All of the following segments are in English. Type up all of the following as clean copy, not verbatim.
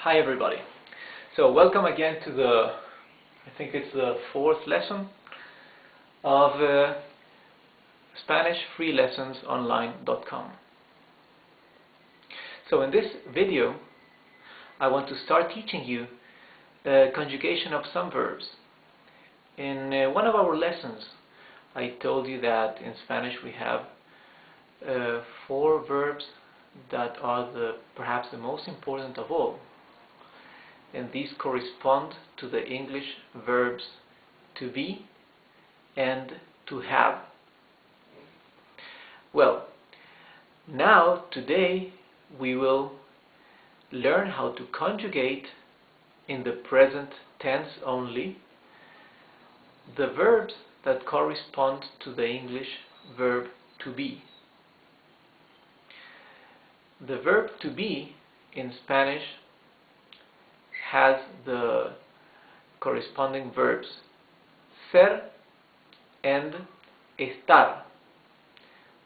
Hi everybody. So welcome again to I think it's the fourth lesson of SpanishFreeLessonsOnline.com. So in this video I want to start teaching you conjugation of some verbs. In one of our lessons I told you that in Spanish we have 4 verbs that are perhaps the most important of all, and these correspond to the English verbs to be and to have. Well, now today we will learn how to conjugate in the present tense only the verbs that correspond to the English verb to be. The verb to be in Spanish has the corresponding verbs ser and estar.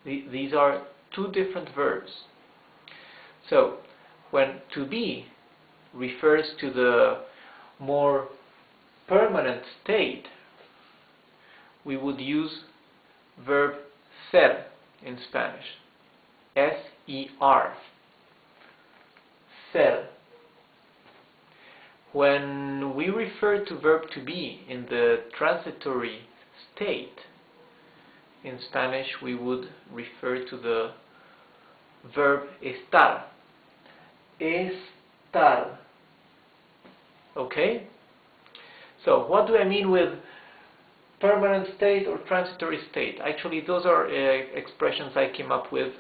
These are 2 different verbs. So when to be refers to the more permanent state, we would use verb ser in Spanish. SER. Ser. When we refer to verb to be in the transitory state, in Spanish we would refer to the verb estar. Estar. Okay? So what do I mean with permanent state or transitory state? Actually, those are expressions I came up with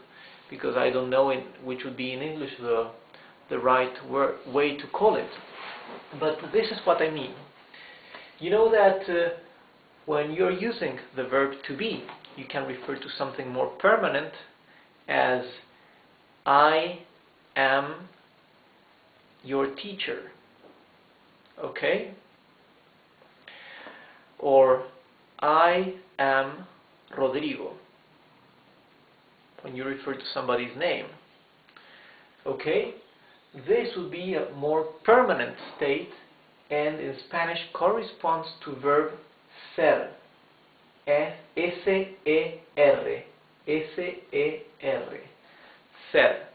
because I don't know which would be in English the right way to call it. But this is what I mean. You know that when you're using the verb to be, you can refer to something more permanent as I am your teacher. Okay? Or I am Rodrigo, when you refer to somebody's name. Okay? This would be a more permanent state, and in Spanish corresponds to verb ser. S-E-R. S-E-R. Ser.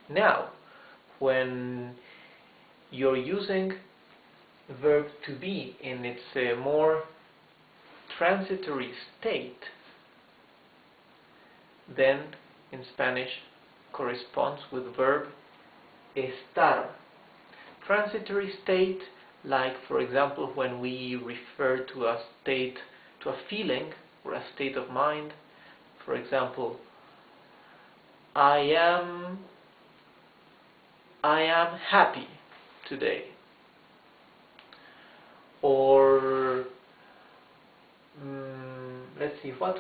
Now, when you're using verb to be in its more transitory state, then in Spanish corresponds with verb estar. Transitory state, like for example when we refer to a state, to a feeling or a state of mind. For example, I am happy today. Or let's see, what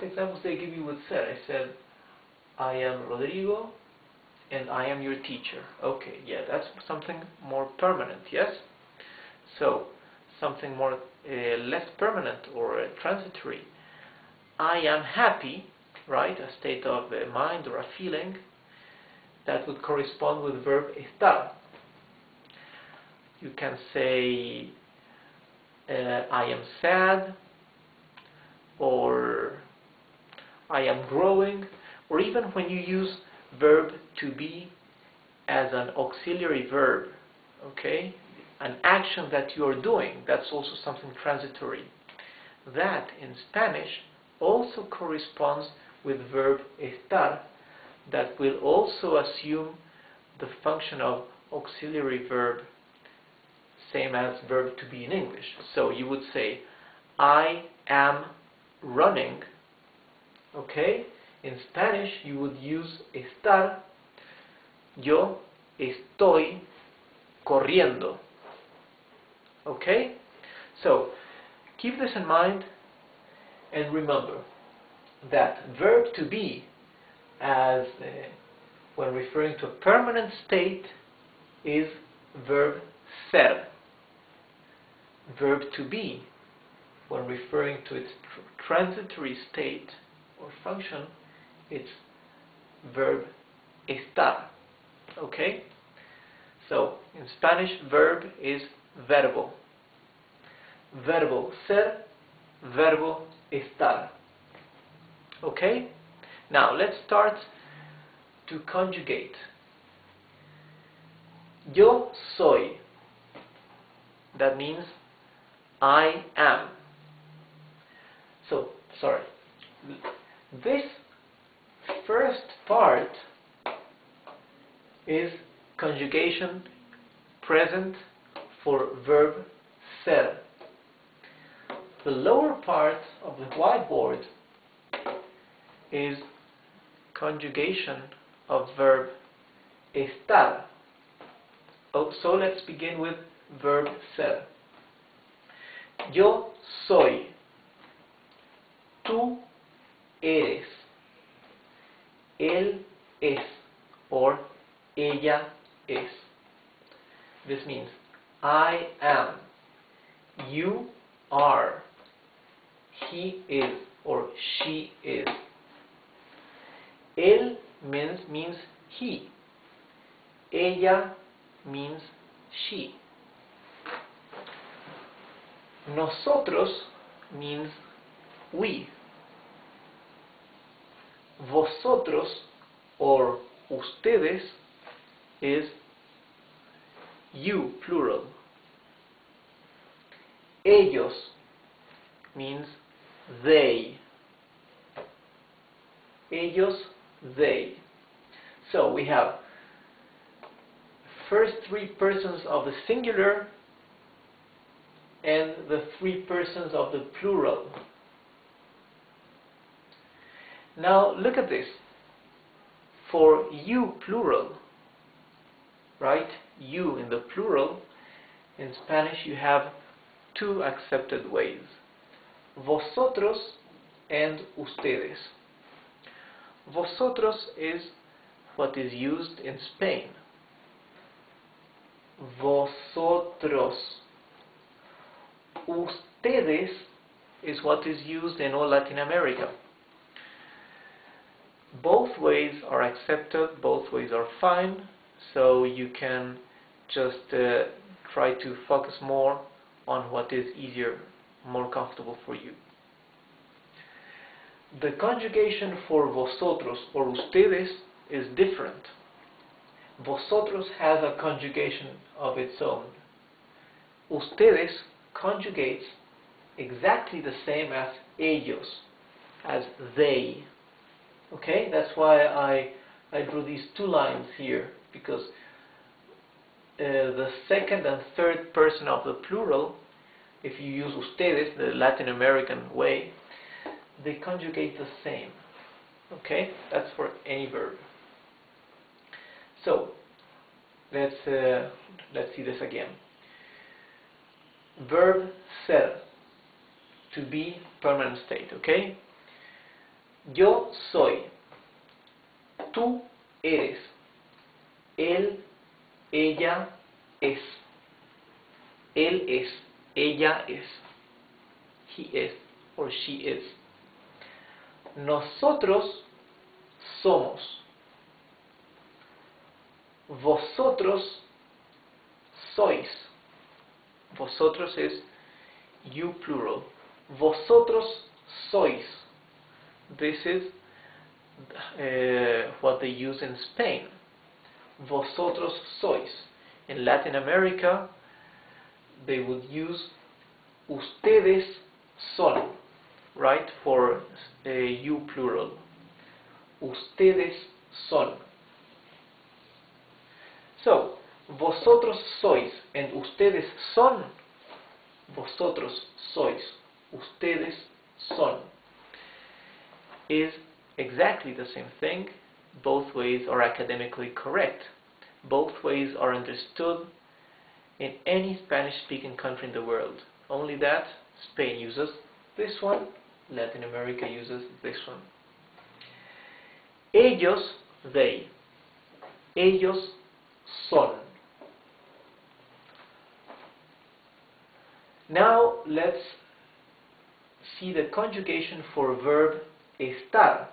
examples they give you with ser? I said I am Rodrigo and I am your teacher. Okay, yeah, that's something more permanent, yes? So, something more less permanent or transitory. I am happy, right? A state of mind or a feeling that would correspond with verb estar. You can say I am sad, or I am growing, or even when you use verb to be as an auxiliary verb, okay, an action that you are doing, that's also something transitory. That in Spanish also corresponds with verb estar, that will also assume the function of auxiliary verb, same as verb to be in English. So you would say I am running. Okay, in Spanish you would use estar. Yo estoy corriendo. Okay, so keep this in mind and remember that verb to be, as when referring to a permanent state, is verb ser. Verb to be, when referring to its transitory state or function, it's verb estar. Okay? So, in Spanish, verb is verbo. Verbo ser, verbo estar. Okay? Now, let's start to conjugate. Yo soy. That means I am. So, sorry. This first part is conjugation present for verb ser. The lower part of the whiteboard is conjugation of verb estar. Oh, so let's begin with verb ser. Yo soy. Tú eres. Él es. Or ella es. This means I am. You are. He is or she is. Él means he. Ella means she. Nosotros means we. Vosotros or ustedes is you, plural. Ellos means they. Ellos, they. So we have first three persons of the singular and the three persons of the plural. Now look at this. For you, plural, right? You in the plural, in Spanish you have two accepted ways. Vosotros and ustedes. Vosotros is what is used in Spain. Vosotros. Ustedes is what is used in all Latin America. Both ways are accepted, both ways are fine, so you can just try to focus more on what is easier, more comfortable for you. The conjugation for vosotros or ustedes is different. Vosotros has a conjugation of its own. Ustedes conjugates exactly the same as ellos, as they. Okay, that's why I drew these two lines here, because the second and third person of the plural, if you use ustedes, the Latin American way, they conjugate the same. Okay, that's for any verb. So let's see this again. Verb ser, to be, permanent state. Okay. Yo soy. Tú eres. Él, ella es. Él es. Ella es. He is or she is. Nosotros somos. Vosotros sois. Vosotros is you, plural. Vosotros sois. This is what they use in Spain. Vosotros sois. In Latin America, they would use ustedes son, right, for you, plural. Ustedes son. So, vosotros sois and ustedes son. Vosotros sois. Ustedes son. Is exactly the same thing. Both ways are academically correct. Both ways are understood in any Spanish-speaking country in the world. Only that Spain uses this one, Latin America uses this one. Ellos, they. Ellos son. Now let's see the conjugation for verb estar.